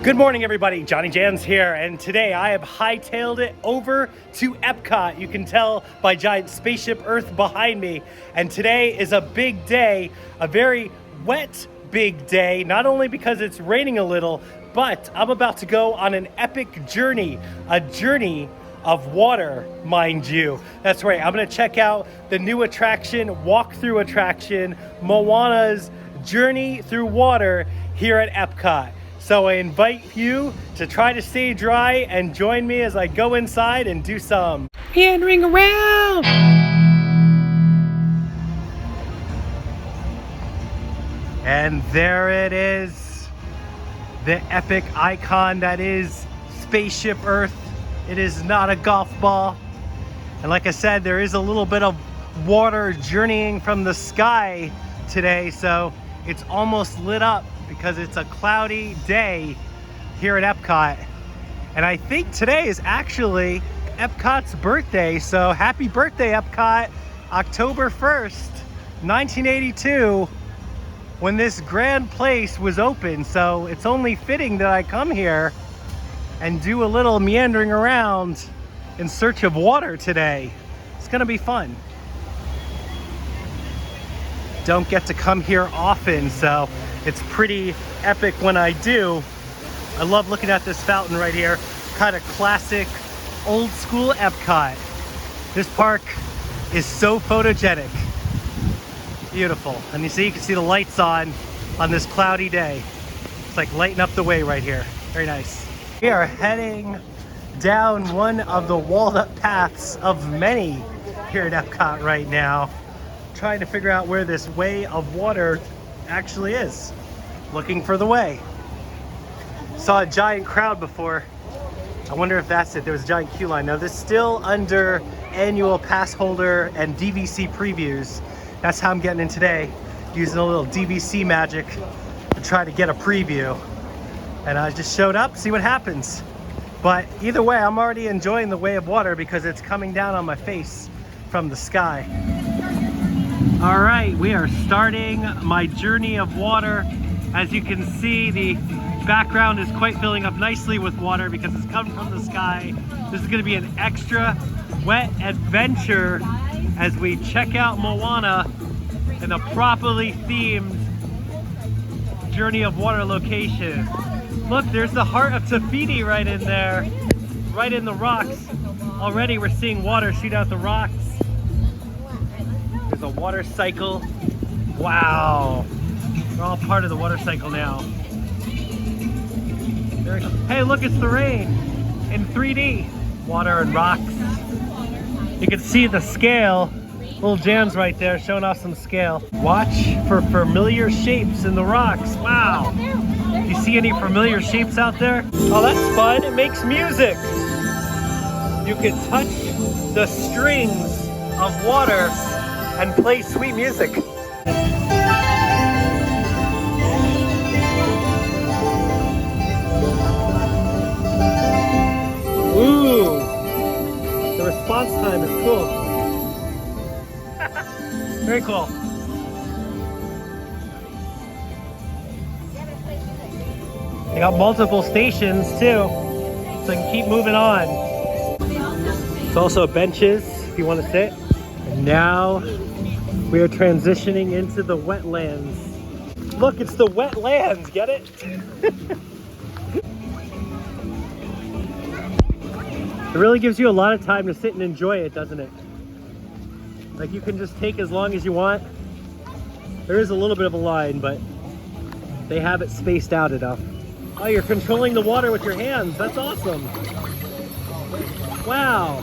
Good morning, everybody. JohnnyJans here, and today I have hightailed it over to Epcot. You can tell by giant spaceship Earth behind me. And today is a big day, a very wet big day, not only because it's raining a little, but I'm about to go on an epic journey, a journey of water, mind you. That's right, I'm gonna check out the new attraction, walk-through attraction, Moana's Journey Through Water here at Epcot. So I invite you to try to stay dry and join me as I go inside and do some meandering around. And there it is, the epic icon that is Spaceship Earth. It is not a golf ball. And like I said, there is a little bit of water journeying from the sky today, so it's almost lit up because it's a cloudy day here at Epcot. And I think today is actually Epcot's birthday, so happy birthday, Epcot. October 1st, 1982, when this grand place was open. So it's only fitting that I come here and do a little meandering around in search of water today. It's gonna be fun. Don't get to come here often, so it's pretty epic when I do. I love looking at this fountain right here. Kind of classic, old school Epcot. This park is so photogenic. Beautiful. And you can see the lights on this cloudy day. It's like lighting up the way right here. Very nice. We are heading down one of the walled up paths of many here at Epcot right now, trying to figure out where this way of water actually is. Looking for the way. Saw a giant crowd before. I wonder if that's it. There was a giant queue line. Now this is still under annual pass holder and DVC previews. That's how I'm getting in today, using a little DVC magic to try to get a preview. And I just showed up, see what happens. But either way, I'm already enjoying the way of water because it's coming down on my face from the sky. All right, we are starting my journey of water. As you can see, the background is quite filling up nicely with water because it's coming from the sky. This is gonna be an extra wet adventure as we check out Moana in a properly themed journey of water location. Look, there's the heart of Tahiti right in there, right in the rocks. Already we're seeing water shoot out the rocks. There's a water cycle. Wow. We're all part of the water cycle now. There we go. Hey, look, it's the rain in 3D. Water and rocks. You can see the scale. Little Jans right there showing off some scale. Watch for familiar shapes in the rocks. Wow. You see any familiar shapes out there? Oh, that's fun. It makes music. You can touch the strings of water and play sweet music. Ooh, the response time is cool. Very cool. They got multiple stations too, so you can keep moving on. There's also benches if you want to sit. And now we are transitioning into the wetlands. Look, it's the wetlands, get it? It really gives you a lot of time to sit and enjoy it, doesn't it? Like you can just take as long as you want. There is a little bit of a line, but they have it spaced out enough. Oh, you're controlling the water with your hands. That's awesome. Wow.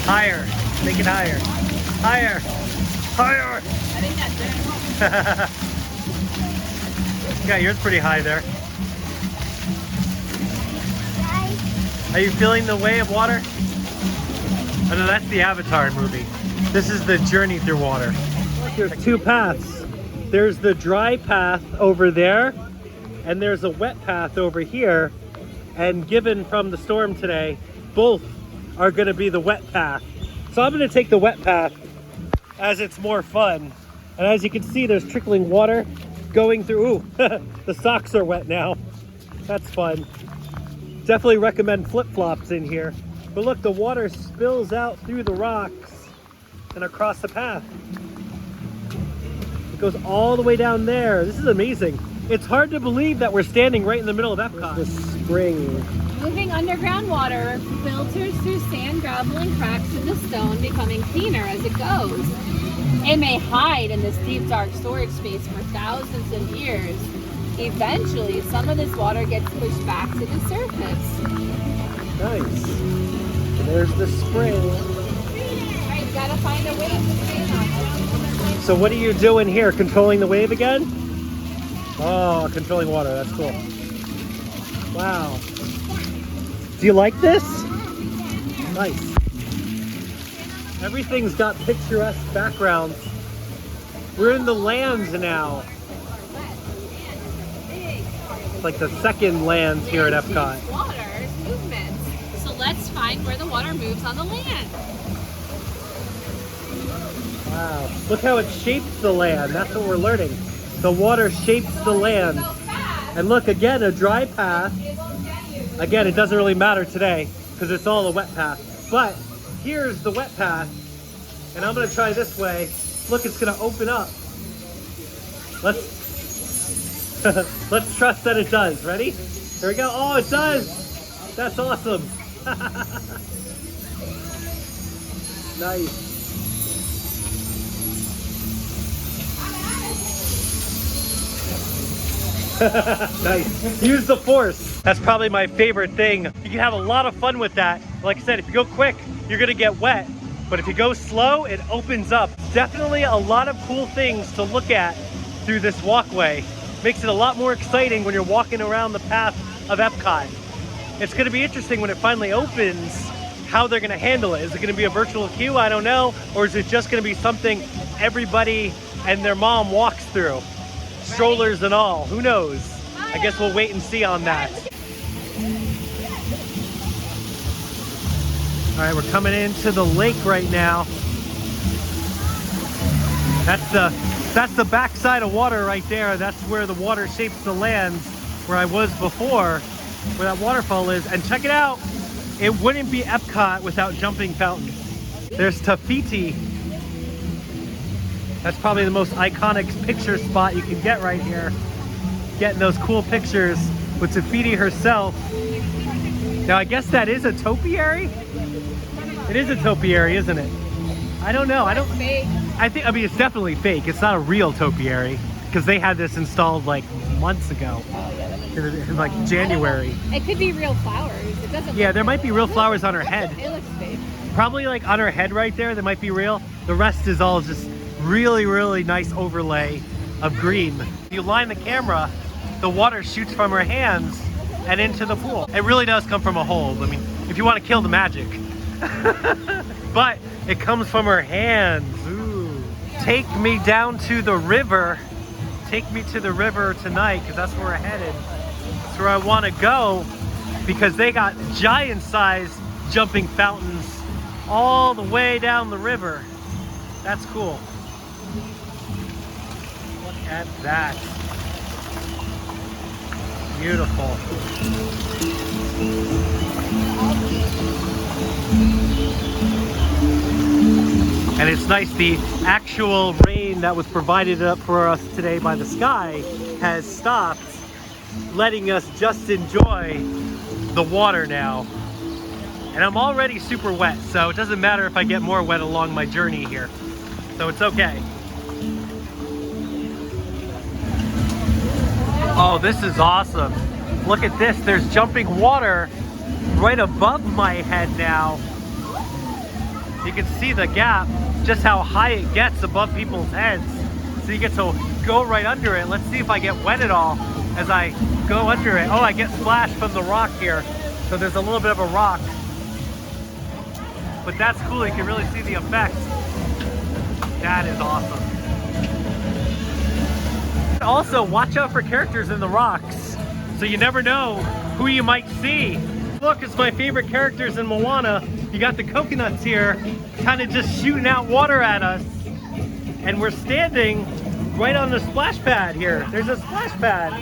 Higher. Make it higher. Higher. Higher. I think that's it. Yeah, yours pretty high there. Are you feeling the way of water? Oh no, that's the Avatar movie. This is the Journey Through Water. There's two paths. There's the dry path over there, and there's a wet path over here. And given from the storm today, both are gonna be the wet path. So I'm gonna take the wet path as it's more fun. And as you can see, there's trickling water going through. Ooh, the socks are wet now. That's fun. Definitely recommend flip-flops in here. But look, the water spills out through the rocks and across the path. It goes all the way down there. This is amazing. It's hard to believe that we're standing right in the middle of Epcot. The spring. Moving underground water filters through sand, gravel, and cracks in the stone, becoming cleaner as it goes. It may hide in this deep, dark storage space for thousands of years. Eventually, some of this water gets pushed back to the surface. Nice. And there's the spring. Alright, you gotta find a wave to stand on. So what are you doing here? Controlling the wave again? Oh, controlling water. That's cool. Wow. Do you like this? Nice. Everything's got picturesque backgrounds. We're in the lands now. It's like the second lands here at Epcot. Water movements. So let's find where the water moves on the land. Wow. Look how it shapes the land. That's what we're learning. The water shapes the land. And look, again, a dry path. Again, it doesn't really matter today because it's all a wet path. But here's the wet path. And I'm going to try this way. Look, it's going to open up. Let's trust that it does. Ready? Here we go. Oh, it does. That's awesome. Nice. Nice. Use the force. That's probably my favorite thing. You can have a lot of fun with that. Like I said, if you go quick, you're gonna get wet. But if you go slow, it opens up. Definitely a lot of cool things to look at through this walkway. Makes it a lot more exciting when you're walking around the path of Epcot. It's gonna be interesting when it finally opens, how they're gonna handle it. Is it gonna be a virtual queue? I don't know. Or is it just gonna be something everybody and their mom walks through? Strollers and all, who knows? I guess we'll wait and see on that. All right, we're coming into the lake right now. That's the backside of water right there. That's where the water shapes the land, where I was before, where that waterfall is. And check it out, it wouldn't be Epcot without jumping fountains. There's Tafiti. That's probably the most iconic picture spot you can get right here. Getting those cool pictures with Tafiti herself. Now I guess that is a topiary? It is a topiary, isn't it? I don't know. I mean, it's definitely fake. It's not a real topiary because they had this installed like months ago. In like January. It could be real flowers. It doesn't. Yeah, there might be real flowers on her head. It looks fake. Probably like on her head right there, that might be real. The rest is all just really, really nice overlay of green. If you line the camera, the water shoots from her hands and into the pool. It really does come from a hole. I mean, if you want to kill the magic. But it comes from her hands. Ooh. Take me down to the river. Take me to the river tonight, because that's where we're headed. That's where I want to go, because they got giant-sized jumping fountains all the way down the river. That's cool. Look at that. Beautiful. And it's nice, the actual rain that was provided up for us today by the sky has stopped, letting us just enjoy the water now. And I'm already super wet, so it doesn't matter if I get more wet along my journey here. So it's okay. Oh, this is awesome. Look at this, there's jumping water right above my head now. You can see the gap, just how high it gets above people's heads. So you get to go right under it. Let's see if I get wet at all as I go under it. Oh, I get splashed from the rock here. So there's a little bit of a rock. But that's cool, you can really see the effect. That is awesome. Also, watch out for characters in the rocks. So you never know who you might see. Look, it's my favorite characters in Moana. You got the coconuts here, kind of just shooting out water at us. And we're standing right on the splash pad here. There's a splash pad.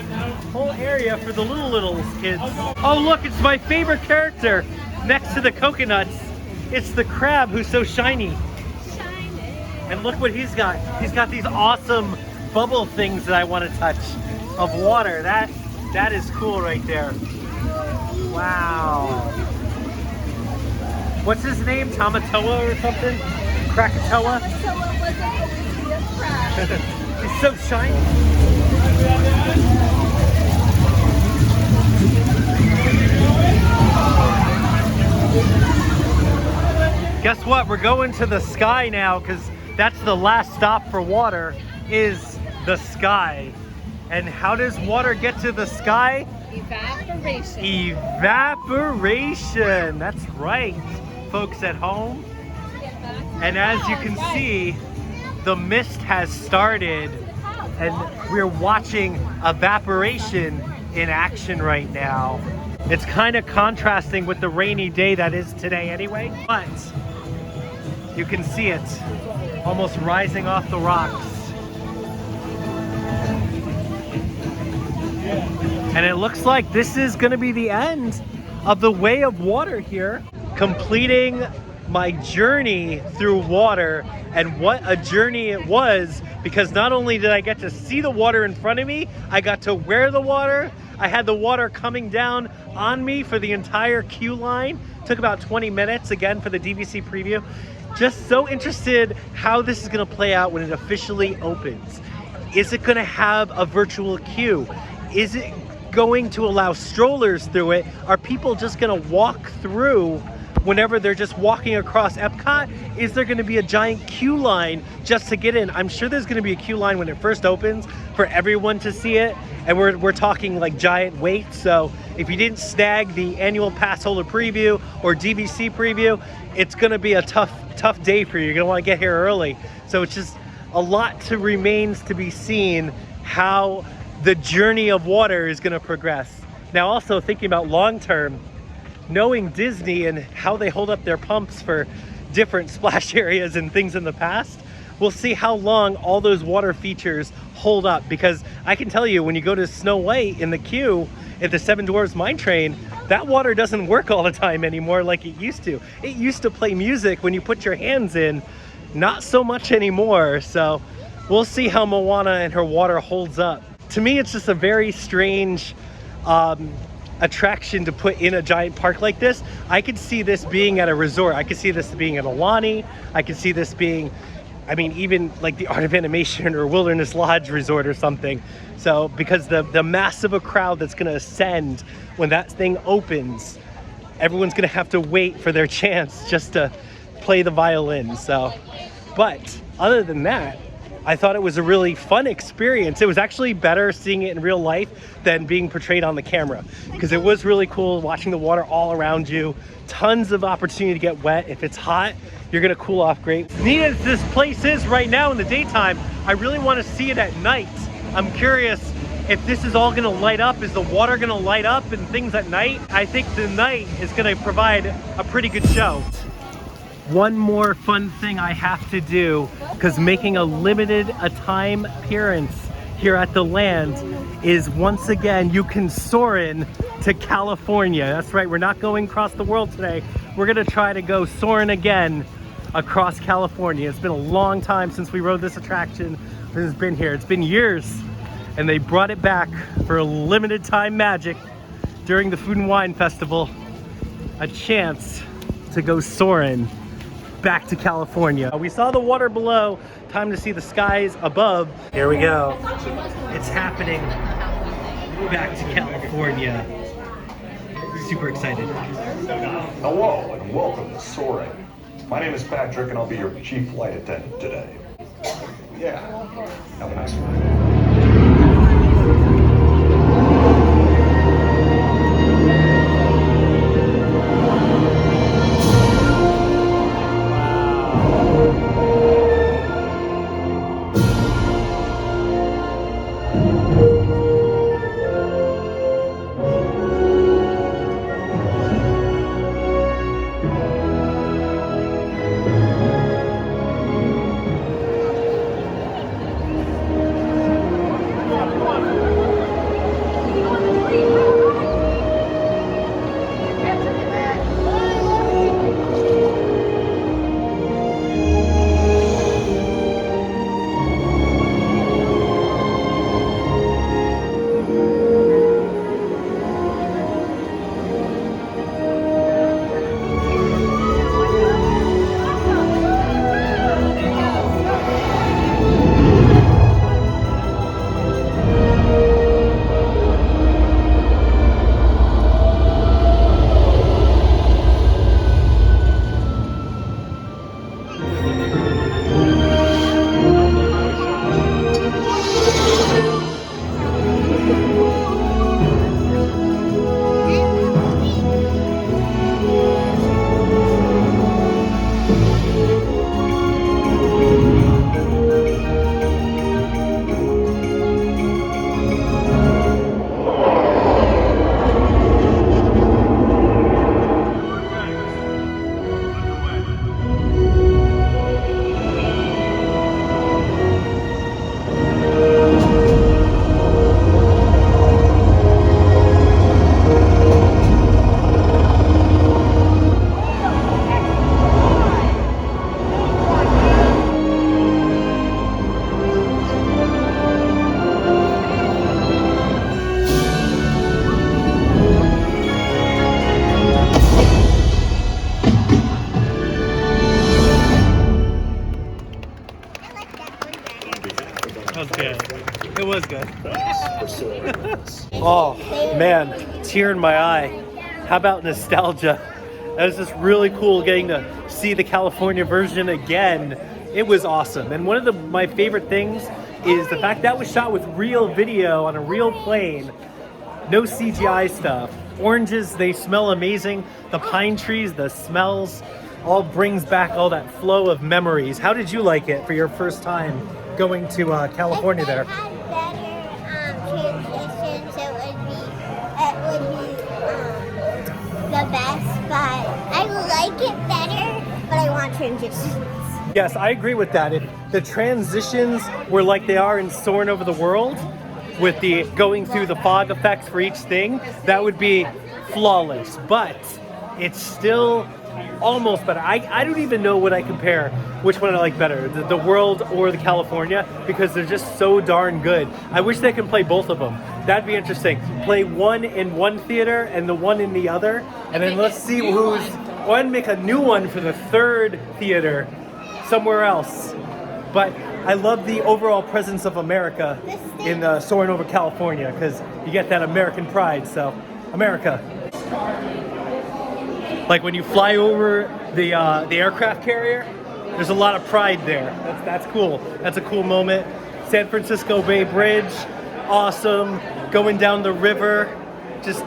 Whole area for the little kids. Oh look, it's my favorite character next to the coconuts. It's the crab who's so shiny. And look what he's got. He's got these awesome bubble things that I want to touch of water. That is cool right there. Wow. What's his name? Tamatoa or something? Krakatoa? He's so shiny. Guess what? We're going to the sky now because that's the last stop for water is the sky. And how does water get to the sky? Evaporation. Evaporation. That's right, folks at home. And as you can see, the mist has started and we're watching evaporation in action right now. It's kind of contrasting with the rainy day that is today anyway, but you can see it almost rising off the rocks. And it looks like this is going to be the end of the Way of Water here, completing my journey through water. And what a journey it was, because not only did I get to see the water in front of me, I got to wear the water. I had the water coming down on me for the entire queue line. Took about 20 minutes again for the DVC preview. Just so interested how this is going to play out when it officially opens. Is it going to have a virtual queue? Is it going to allow strollers through it? Are people just going to walk through whenever they're just walking across Epcot? Is there going to be a giant queue line just to get in? I'm sure there's going to be a queue line when it first opens for everyone to see it. And we're talking like giant wait. So if you didn't snag the annual pass holder preview or DVC preview, it's going to be a tough day for you. You're going to want to get here early. So it's just a lot remains to be seen how the journey of water is going to progress. Now also thinking about long term, knowing Disney and how they hold up their pumps for different splash areas and things in the past, we'll see how long all those water features hold up. Because I can tell you, when you go to Snow White in the queue at the Seven Dwarfs Mine Train, that water doesn't work all the time anymore like it used to. It used to play music when you put your hands in, not so much anymore. So we'll see how Moana and her water holds up. To me, it's just a very strange attraction to put in a giant park like this. I could see this being at a resort. I could see this being at Alani. I could see this being, I mean, even like the Art of Animation or Wilderness Lodge Resort or something. So because the massive a crowd that's going to ascend when that thing opens, everyone's going to have to wait for their chance just to play the violin. So, but other than that, I thought it was a really fun experience. It was actually better seeing it in real life than being portrayed on the camera, because it was really cool watching the water all around you. Tons of opportunity to get wet. If it's hot, you're gonna cool off great. Neat as this place is right now in the daytime, I really want to see it at night. I'm curious if this is all gonna light up. Is the water gonna light up and things at night? I think the night is gonna provide a pretty good show. One more fun thing I have to do, because making a limited time appearance here at the land, is once again you can Sorin to California. That's right, we're not going across the world today. We're gonna try to go Sorin again across California. It's been a long time since we rode this attraction. It's been here, it's been years, and they brought it back for a limited time magic during the Food and Wine Festival. A chance to go Sorin back to California. We saw the water below, time to see the skies above. Here we go. It's happening. Back to California. Super excited. Hello and welcome to Sorin. My name is Patrick and I'll be your chief flight attendant today. Yeah, have a nice one. Man, tear in my eye. How about nostalgia? That was just really cool getting to see the California version again. It was awesome. And one of my favorite things is the fact that was shot with real video on a real plane. No CGI stuff. Oranges, they smell amazing. The pine trees, the smells, all brings back all that flow of memories. How did you like it for your first time going to California there? If it had better transitions, it would be the best, but I like it better, but I want transitions. Yes, I agree with that. If the transitions were like they are in Sorin Over the World, with the going through the fog effects for each thing, that would be flawless. But it's still almost better. I don't even know what I compare, which one I like better, the world or the California, because they're just so darn good. I wish they could play both of them. That'd be interesting. Play one in one theater and the one in the other, and then let's see make a new one for the third theater somewhere else. But I love the overall presence of America in Sorin Over California, because you get that American pride. So, America. Like when you fly over the aircraft carrier, there's a lot of pride there. That's cool. That's a cool moment. San Francisco Bay Bridge, awesome. Going down the river, just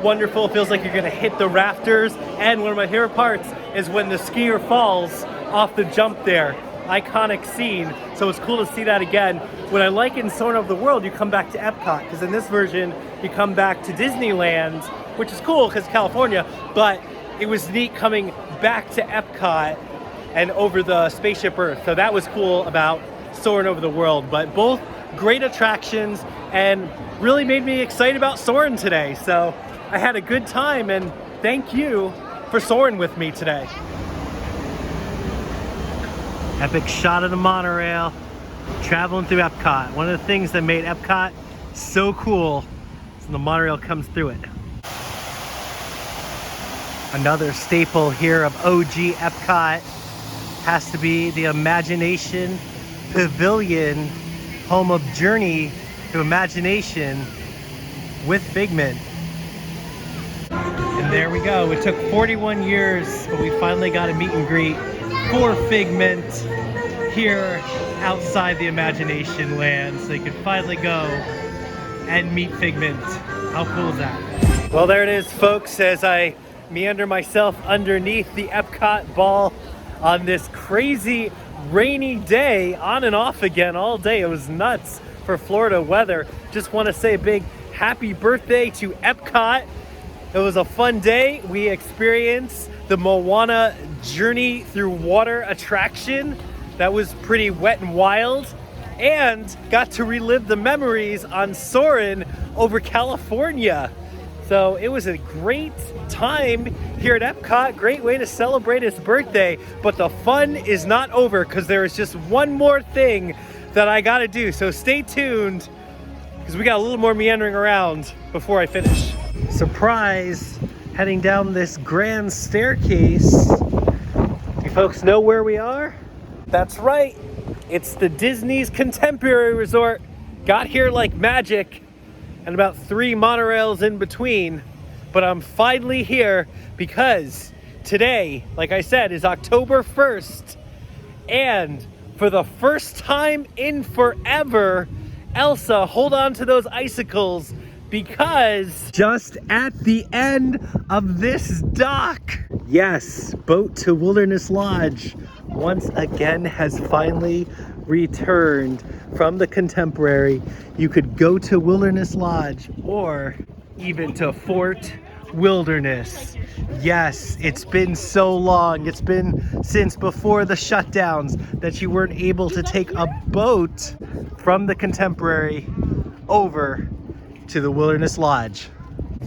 wonderful. It feels like you're gonna hit the rafters. And one of my favorite parts is when the skier falls off the jump there. Iconic scene, so it's cool to see that again. What I like in Sorin of the World, you come back to Epcot, because in this version, you come back to Disneyland, which is cool because California, but it was neat coming back to Epcot and over the Spaceship Earth. So that was cool about Sorin Over the World, but both great attractions and really made me excited about Sorin today. So I had a good time, and thank you for Sorin with me today. Epic shot of the monorail, traveling through Epcot. One of the things that made Epcot so cool is the monorail comes through it. Another staple here of OG Epcot has to be the Imagination Pavilion, home of Journey to Imagination with Figment. And there we go. It took 41 years, but we finally got a meet and greet for Figment here outside the Imagination Land, so they could finally go and meet Figment. How cool is that? Well, there it is, folks, as I meander myself underneath the Epcot ball on this crazy rainy day, on and off again all day. It was nuts for Florida weather. Just want to say a big happy birthday to Epcot. It was a fun day. We experienced the Moana Journey Through Water attraction. That was pretty wet and wild, and got to relive the memories on Sorin Over California. So it was a great time here at Epcot. Great way to celebrate his birthday, but the fun is not over, because there is just one more thing that I gotta do. So stay tuned, because we got a little more meandering around before I finish. Surprise! Heading down this grand staircase. You folks know where we are? That's right, it's the Disney's Contemporary Resort. Got here like magic, and about 3 monorails in between, but I'm finally here because today, like I said, is October 1st, and for the first time in forever, Elsa, hold on to those icicles, because just at the end of this dock, yes, Boat to Wilderness Lodge once again has finally returned from the Contemporary. You could go to Wilderness Lodge or even to Fort Wilderness. Yes, it's been so long. It's been since before the shutdowns that you weren't able to take a boat from the Contemporary over to the Wilderness Lodge.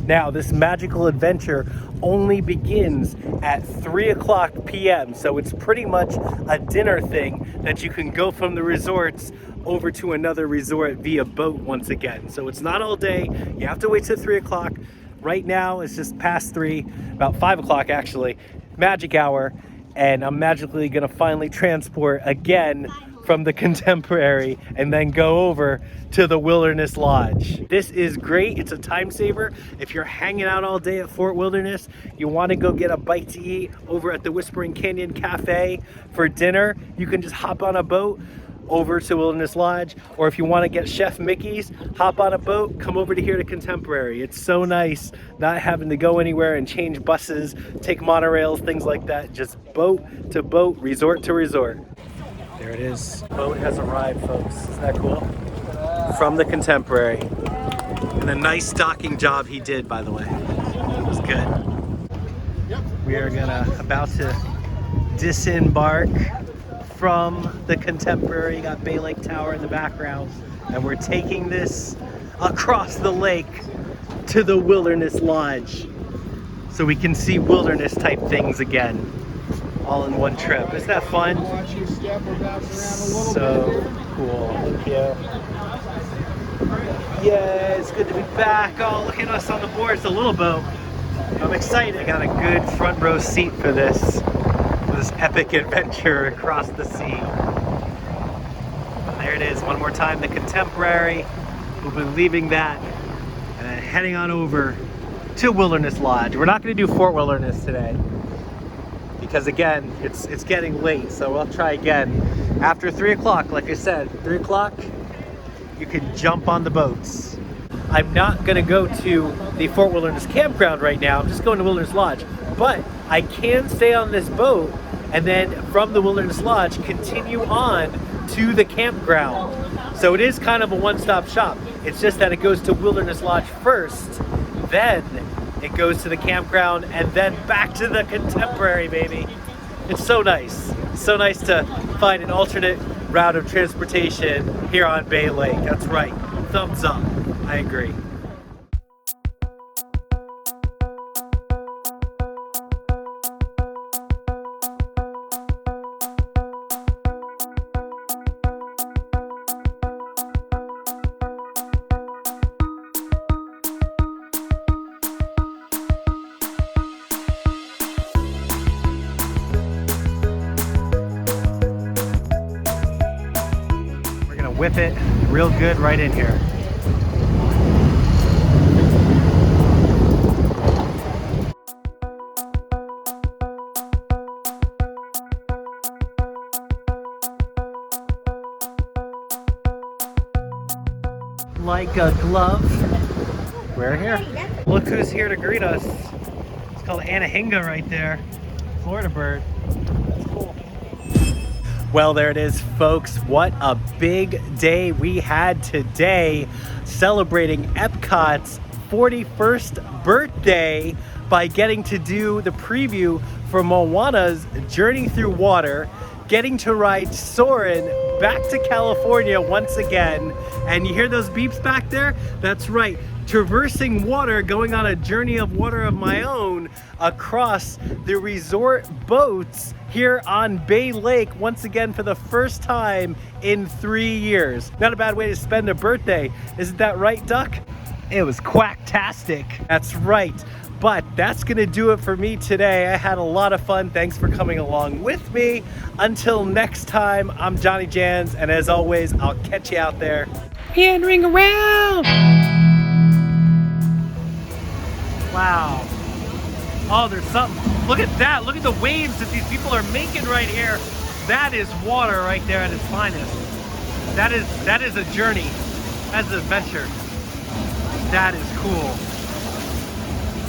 Now, this magical adventure only begins at 3:00 p.m. So it's pretty much a dinner thing that you can go from the resorts over to another resort via boat once again. So it's not all day. You have to wait till 3:00. Right now, it's just past 3, about 5:00 actually, magic hour. And I'm magically gonna finally transport again from the Contemporary and then go over to the Wilderness Lodge. This is great. It's a time saver. If you're hanging out all day at Fort Wilderness, you want to go get a bite to eat over at the Whispering Canyon Cafe for dinner, you can just hop on a boat over to Wilderness Lodge, or if you want to get Chef Mickey's, hop on a boat, come over to here to Contemporary. It's so nice not having to go anywhere and change buses, take monorails, things like that. Just boat to boat, resort to resort. There it is. Boat has arrived, folks. Isn't that cool? From the Contemporary. And a nice stocking job he did, by the way. It was good. We are about to disembark from the Contemporary. You got BayLake Tower in the background, and we're taking this across the lake to the Wilderness Lodge so we can see wilderness type things again, all in one trip. Isn't that fun? So cool. Thank you. Yeah, it's good to be back. Oh, look at us on the board. It's a little boat. I'm excited. I got a good front row seat for this epic adventure across the sea. There it is, one more time, the Contemporary. We'll be leaving that and then heading on over to Wilderness Lodge. We're not going to do Fort Wilderness today because again, it's getting late, so we'll try again after 3 o'clock. Like I said, 3 o'clock, you can jump on the boats. I'm not going to go to the Fort Wilderness campground right now. I'm just going to Wilderness Lodge, but I can stay on this boat and then from the Wilderness Lodge continue on to the campground. So it is kind of a one-stop shop. It's just that it goes to Wilderness Lodge first, then it goes to the campground, and then back to the Contemporary, baby. It's so nice. So nice to find an alternate route of transportation here on BayLake. That's right. Thumbs up. I agree. Whip it real good right in here. Like a glove. We're here. Look who's here to greet us. It's called Anahinga right there. Florida bird. That's cool. Well, there it is, folks. What a big day we had today, celebrating Epcot's 41st birthday by getting to do the preview for Moana's Journey Through Water, getting to ride Sorin back to California once again. And you hear those beeps back there? That's right. Traversing water, going on a journey of water of my own across the resort boats here on BayLake once again for the first time in 3 years. Not a bad way to spend a birthday. Isn't that right, Duck? It was quacktastic. That's right. But that's gonna do it for me today. I had a lot of fun. Thanks for coming along with me. Until next time, I'm JohnnyJans, and as always, I'll catch you out there. Meandering around! Wow. Oh, there's something. Look at that. Look at the waves that these people are making right here. That is water right there at its finest. That is a journey. That's an adventure. That is cool.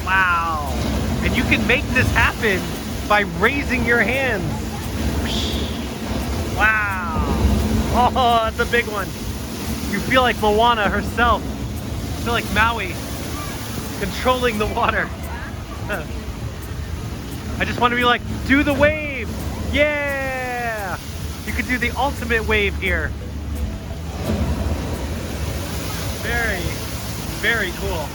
Wow. And you can make this happen by raising your hands. Wow. Oh, that's a big one. You feel like Moana herself. You feel like Maui controlling the water. I just want to be like, do the wave. Yeah. You could do the ultimate wave here. Very, very cool.